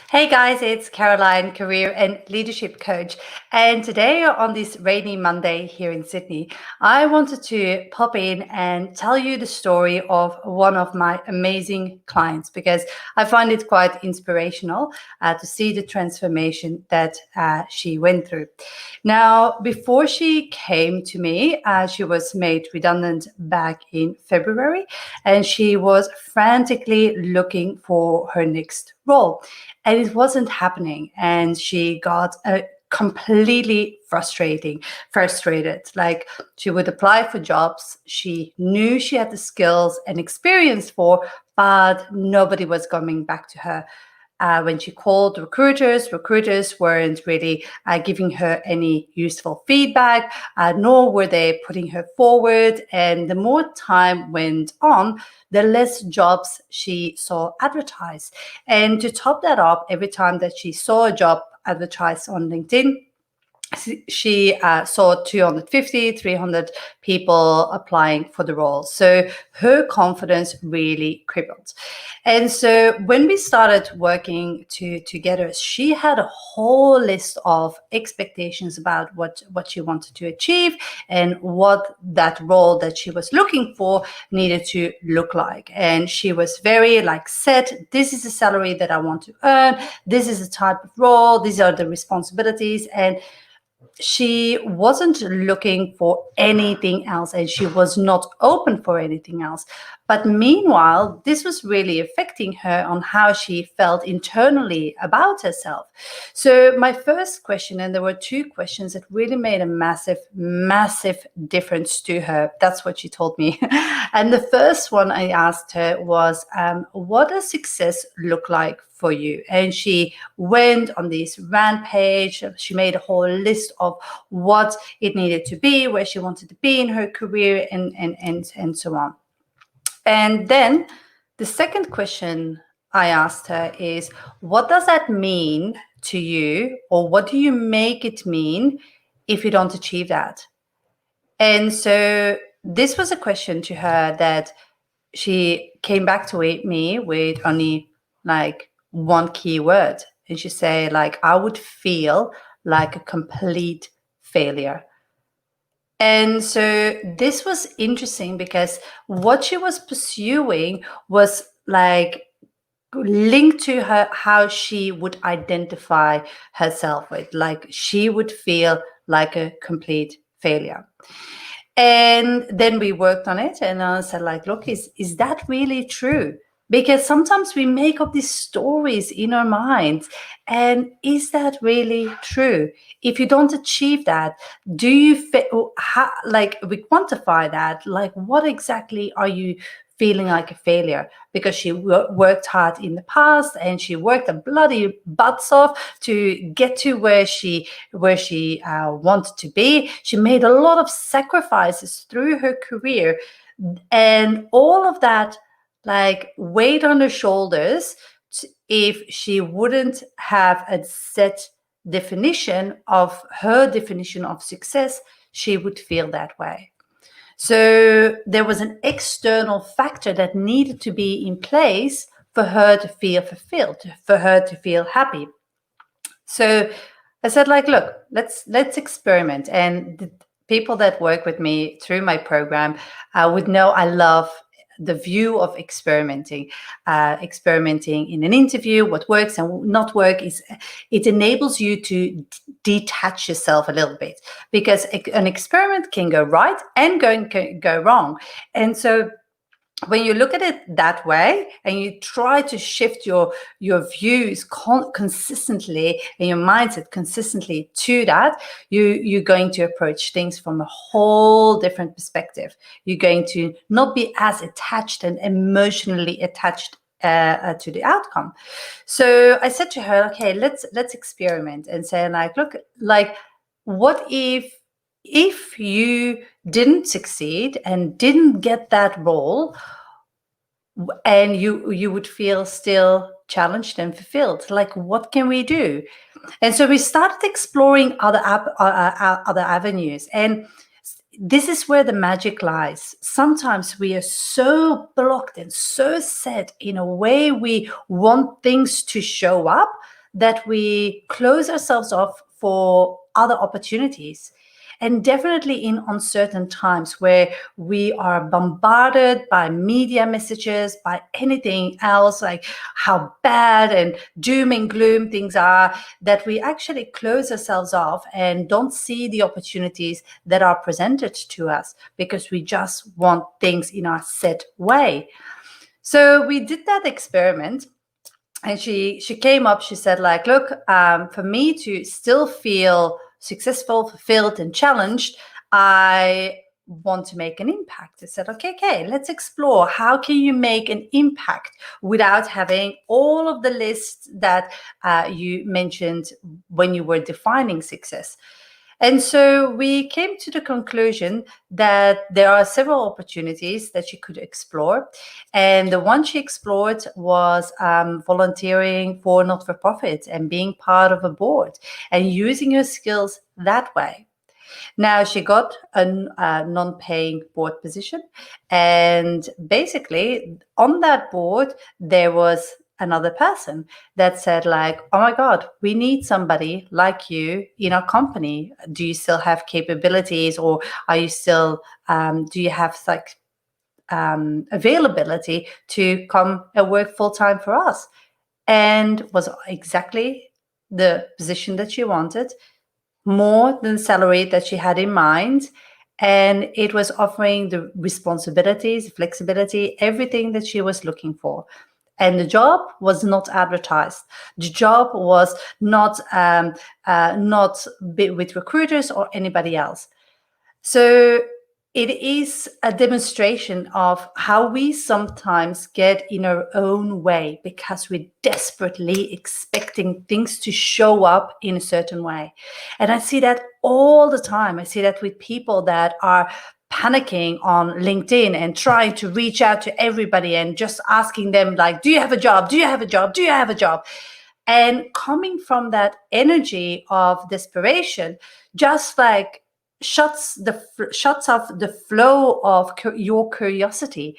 Hey guys, it's Caroline, career and leadership coach. And today, on this rainy Monday here in Sydney, I wanted to pop in and tell you the story of one of my amazing clients because I find it quite inspirational to see the transformation that she went through. Now, before she came to me, she was made redundant back in February and she was frantically looking for her next role and it wasn't happening, and she got completely frustrated. Like, she would apply for jobs she knew she had the skills and experience for, but nobody was coming back to her. When she called recruiters weren't really giving her any useful feedback, nor were they putting her forward. And the more time went on, the less jobs she saw advertised. And to top that up, every time that she saw a job advertised on LinkedIn, she saw 250, 300 people applying for the role. So her confidence really crippled. And so when we started working together, she had a whole list of expectations about what she wanted to achieve and what that role that she was looking for needed to look like. And she was very set, this is the salary that I want to earn, this is the type of role, these are the responsibilities. And she wasn't looking for anything else and she was not open for anything else. But meanwhile, this was really affecting her on how she felt internally about herself. So my first question, and there were two questions that really made a massive difference to her. That's what she told me. And the first one I asked her was, what does success look like for you? And she went on this rampage. She made a whole list of what it needed to be, where she wanted to be in her career, and so on. And then the second question I asked her is, what does that mean to you, or what do you make it mean if you don't achieve that? And so this was a question to her that she came back to me with only one key word. And she said, I would feel like a complete failure. And so this was interesting because what she was pursuing was linked to her, how she would identify herself with, she would feel like a complete failure. And then we worked on it, and I said, look, is that really true? Because sometimes we make up these stories in our minds. And is that really true? If you don't achieve that, do you we quantify that? What exactly are you feeling like a failure? Because she worked hard in the past and she worked a bloody butts off to get to where she wanted to be. She made a lot of sacrifices through her career, and all of that weighed on her shoulders. If she wouldn't have a set definition of success, she would feel that way. So there was an external factor that needed to be in place for her to feel fulfilled, for her to feel happy. So I said, look, let's experiment. And the people that work with me through my program would know I love the view of experimenting in an interview. What works and not work is it enables you to detach yourself a little bit, because an experiment can go right and can go wrong. And so when you look at it that way and you try to shift your views consistently and your mindset consistently to that, you're going to approach things from a whole different perspective. You're going to not be as attached and emotionally attached to the outcome. So I said to her, okay, let's experiment and say, look, what if you didn't succeed and didn't get that role, and you would feel still challenged and fulfilled? What can we do? And so we started exploring other avenues. And this is where the magic lies. Sometimes we are so blocked and so set in a way we want things to show up that we close ourselves off for other opportunities. And definitely in uncertain times where we are bombarded by media messages, by anything else, like how bad and doom and gloom things are, that we actually close ourselves off and don't see the opportunities that are presented to us because we just want things in our set way. So we did that experiment, and she came up, she said, like, look, for me to still feel successful, fulfilled, and challenged, I want to make an impact. I said, okay, let's explore how can you make an impact without having all of the lists that you mentioned when you were defining success. And so we came to the conclusion that there are several opportunities that she could explore. And the one she explored was volunteering for not-for-profit and being part of a board and using her skills that way. Now, she got a non-paying board position, and basically on that board there was another person that said, like, oh my god, we need somebody like you in our company. Do you still have capabilities, or are you still do you have like availability to come and work full-time for us? And was exactly the position that she wanted, more than the salary that she had in mind. And it was offering the responsibilities, flexibility, everything that she was looking for. And the job was not advertised. The job was not with recruiters or anybody else. So it is a demonstration of how we sometimes get in our own way because we're desperately expecting things to show up in a certain way. And I see that all the time. I see that with people that are panicking on LinkedIn and trying to reach out to everybody and just asking them, like, do you have a job? Do you have a job? Do you have a job? And coming from that energy of desperation, just like shuts off the flow of your curiosity.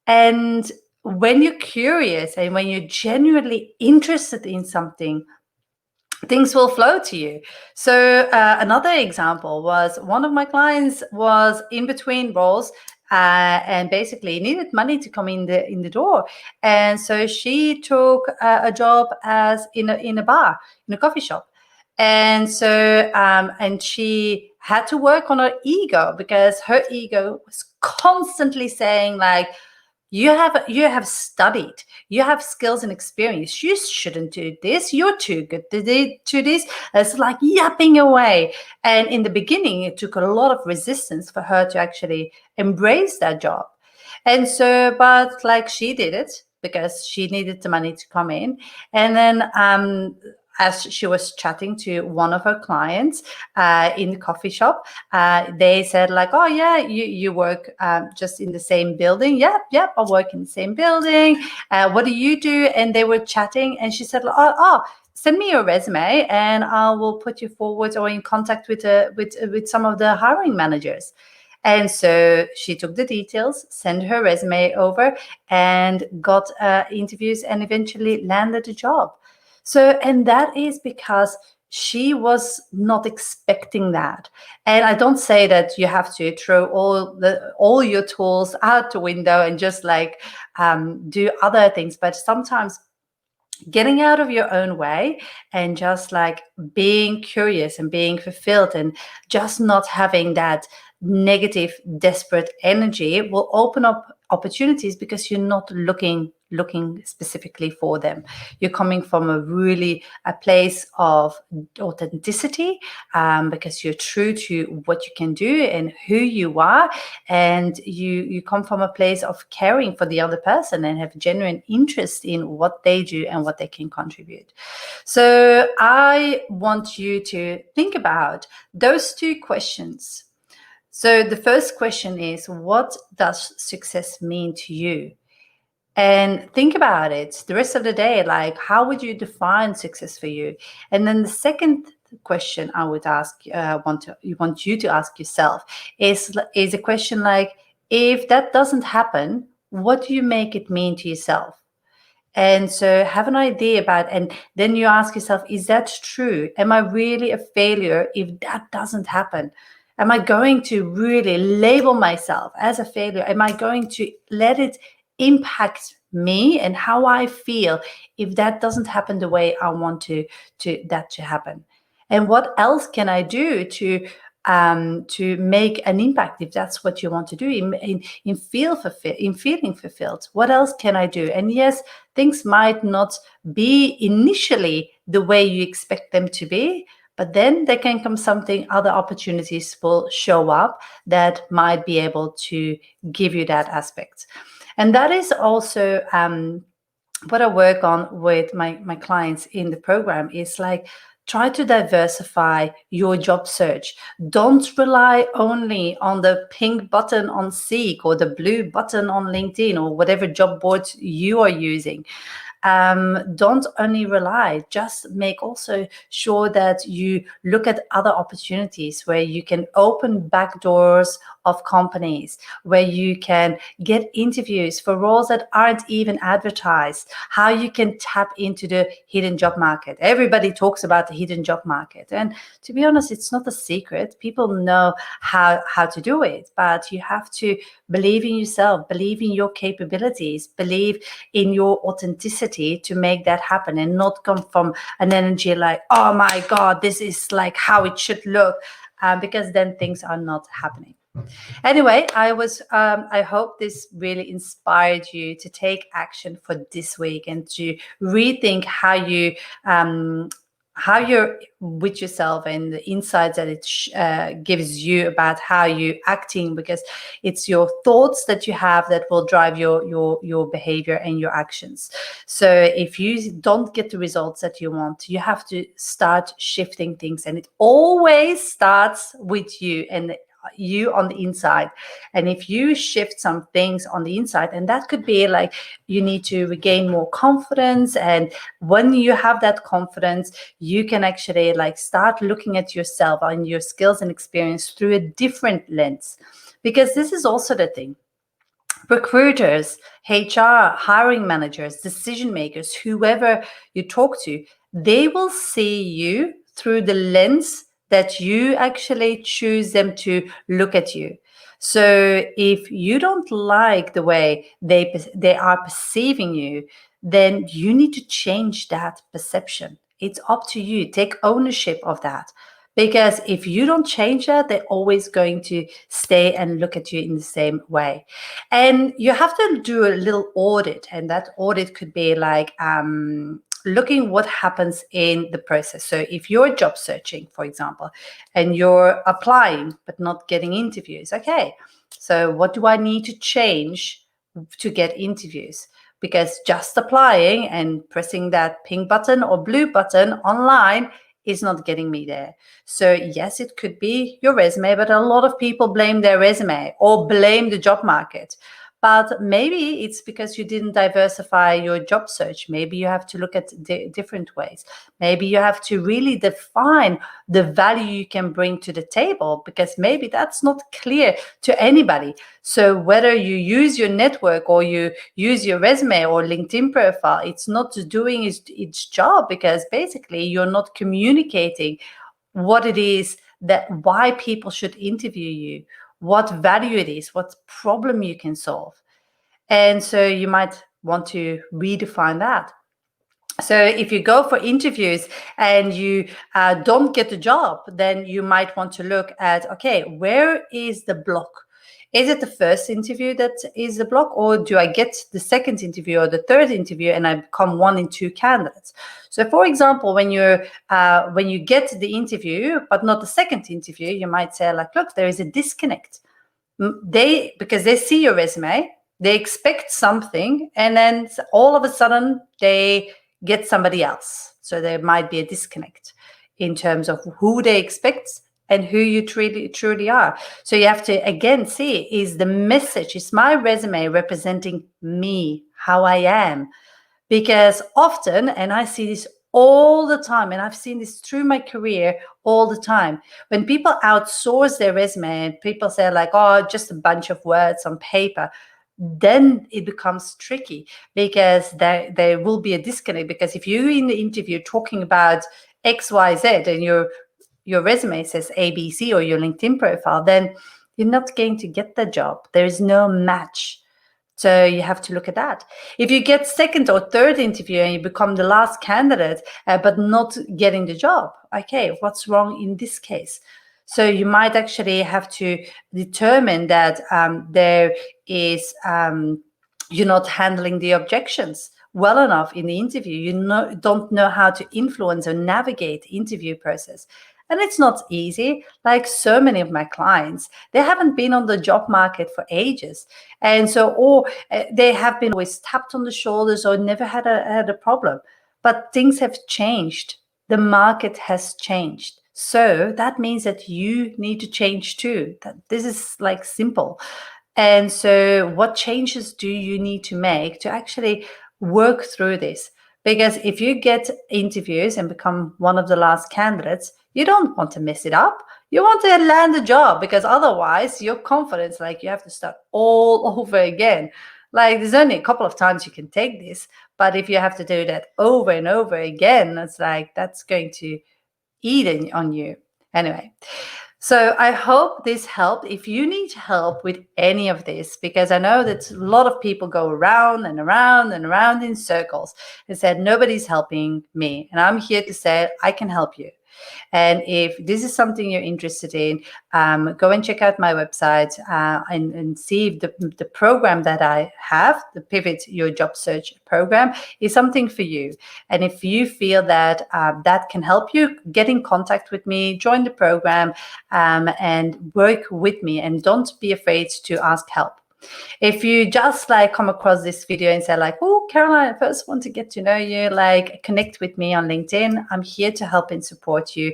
And when you're curious and when you're genuinely interested in something, things will flow to you. So another example was one of my clients was in between roles and basically needed money to come in the door, and so she took a job as in a bar, in a coffee shop. And so and she had to work on her ego because her ego was constantly saying, like, you have studied, you have skills and experience, you shouldn't do this, you're too good to do this. It's like yapping away. And in the beginning it took a lot of resistance for her to actually embrace that job. And so, but like, she did it because she needed the money to come in. And then as she was chatting to one of her clients in the coffee shop, they said, like, oh yeah, you work just in the same building. Yep, I work in the same building. What do you do? And they were chatting, and she said, oh, send me your resume and I will put you forward or in contact with some of the hiring managers. And so she took the details, sent her resume over, and got interviews and eventually landed a job. So, and that is because she was not expecting that. And I don't say that you have to throw all your tools out the window and just like do other things, but sometimes getting out of your own way and just like being curious and being fulfilled and just not having that negative desperate energy will open up opportunities because you're not looking specifically for them. You're coming from a place of authenticity, because you're true to what you can do and who you are, and you come from a place of caring for the other person and have genuine interest in what they do and what they can contribute. So I want you to think about those two questions. So the first question is, what does success mean to you? And think about it the rest of the day, like, how would you define success for you? And then the second question I would ask, want you to ask yourself is a question like, if that doesn't happen, what do you make it mean to yourself? And so have an idea about, and then you ask yourself, is that true? Am I really a failure if that doesn't happen? Am I going to really label myself as a failure? Am I going to let it impact me and how I feel if that doesn't happen the way I want to happen? And what else can I do to make an impact if that's what you want to do in feeling fulfilled? What else can I do? And yes, things might not be initially the way you expect them to be, but then there can come something, other opportunities will show up that might be able to give you that aspect. And that is also what I work on with my clients in the program is like, try to diversify your job search. Don't rely only on the pink button on Seek or the blue button on LinkedIn or whatever job boards you are using. Don't only rely, just make also sure that you look at other opportunities where you can open back doors of companies, where you can get interviews for roles that aren't even advertised, how you can tap into the hidden job market. Everybody talks about the hidden job market. And to be honest, it's not a secret. People know how to do it, but you have to believe in yourself, believe in your capabilities, believe in your authenticity to make that happen, and not come from an energy like, oh my God, this is like how it should look, because then things are not happening. Anyway, I hope this really inspired you to take action for this week and to rethink how you're with yourself and the insights that it gives you about how you're acting, because it's your thoughts that you have that will drive your behavior and your actions. So if you don't get the results that you want, you have to start shifting things, and it always starts with you and you on the inside. And if you shift some things on the inside, and that could be like you need to regain more confidence, and when you have that confidence, you can actually like start looking at yourself and your skills and experience through a different lens. Because this is also the thing, recruiters, HR, hiring managers, decision makers, whoever you talk to, they will see you through the lens that you actually choose them to look at you. So if you don't like the way they are perceiving you, then you need to change that perception. It's up to you. Take ownership of that. Because if you don't change that, they're always going to stay and look at you in the same way. And you have to do a little audit. And that audit could be like looking what happens in the process. So if you're job searching, for example, and you're applying but not getting interviews, okay, so what do I need to change to get interviews? Because just applying and pressing that pink button or blue button online is not getting me there. So yes, it could be your resume, but a lot of people blame their resume or blame the job market. But maybe it's because you didn't diversify your job search. Maybe you have to look at different ways. Maybe you have to really define the value you can bring to the table, because maybe that's not clear to anybody. So whether you use your network or you use your resume or LinkedIn profile, it's not doing its job, because basically you're not communicating what it is, that why people should interview you, what value it is, what problem you can solve. And so you might want to redefine that. So if you go for interviews and you don't get the job, then you might want to look at, okay, where is the block? Is it the first interview that is the block, or do I get the second interview or the third interview and I become one in two candidates? So, for example, when you get the interview but not the second interview, you might say like, look, there is a disconnect. Because they see your resume, they expect something, and then all of a sudden they get somebody else. So there might be a disconnect in terms of who they expect and who you truly are. So you have to again see, is the message, is my resume representing me, how I am? Because often, and I see this all the time, and I've seen this through my career all the time, when people outsource their resume and people say like, oh, just a bunch of words on paper, then it becomes tricky because there will be a disconnect. Because if you're in the interview talking about XYZ and your resume says ABC or your LinkedIn profile, then you're not going to get the job. There is no match. So you have to look at that. If you get second or third interview and you become the last candidate, but not getting the job, okay, what's wrong in this case? So you might actually have to determine that there is you're not handling the objections well enough in the interview. You don't know how to influence or navigate the interview process. And it's not easy. Like so many of my clients, they haven't been on the job market for ages. And so, or they have been always tapped on the shoulders or never had a problem. But things have changed. The market has changed. So that means that you need to change too. That this is like simple. And so what changes do you need to make to actually work through this? Because if you get interviews and become one of the last candidates, you don't want to mess it up. You want to land a job, because otherwise your confidence, like you have to start all over again. Like there's only a couple of times you can take this, but if you have to do that over and over again, it's like that's going to eat on you. Anyway, so I hope this helped. If you need help with any of this, because I know that a lot of people go around and around and around in circles and said, nobody's helping me. And I'm here to say, I can help you. And if this is something you're interested in, go and check out my website and see if the program that I have, the Pivot Your Job Search program, is something for you. And if you feel that that can help you, get in contact with me, join the program, and work with me. And don't be afraid to ask help. If you just like come across this video and say like, oh, Caroline, I first want to get to know you, like connect with me on LinkedIn. I'm here to help and support you.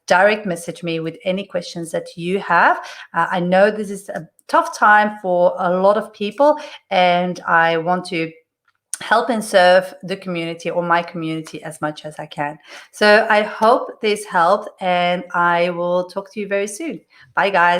Direct message me with any questions that you have. I know this is a tough time for a lot of people, and I want to help and serve the community or my community as much as I can. So I hope this helped, and I will talk to you very soon. Bye, guys.